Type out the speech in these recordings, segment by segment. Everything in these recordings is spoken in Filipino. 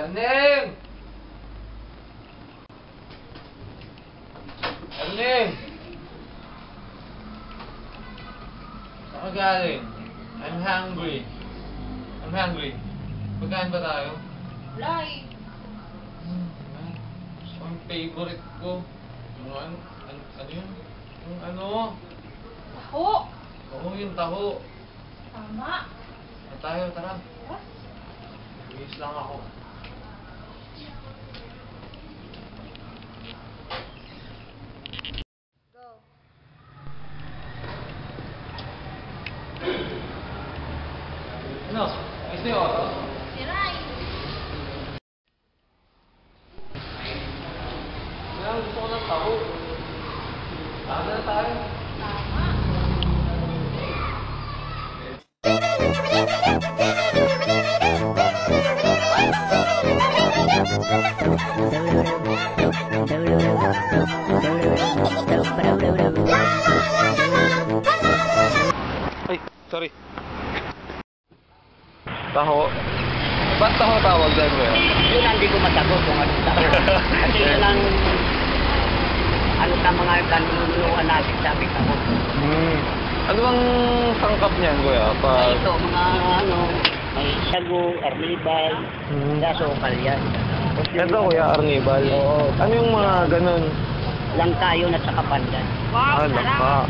Erning! Erning! Saan ka galing? I'm hungry. I'm hungry. Pagkain ba tayo? Wala eh. Ang favorite ko. Yung ano yun? Yung ano? Taho. Oo, yung taho. Tama. Tayo, tara. Tara. Bihis lang ako. Go. Ano? Ayos na yung auto? Siray. Ngayon, gusto ko ng taho. Tama na tayo. Tama. Ay, sorry. Taho. Ba't taho tawag dyan, kuya? Yun ang hindi ko masagot kung ano tayo. Kasi yun ang ano sa mga kanunuluhan natin sabi ko. Ano bang sangkap niyan, kuya? Ay, ito, mga ano, may sago, arnibal, sokal yan. Ito, kuya, arnibal. Oo. Ano yung mga ganun? Langka yun at saka pandan. Wow, Langka.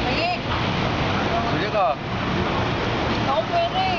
Mali. Sige ka. Ako pwede.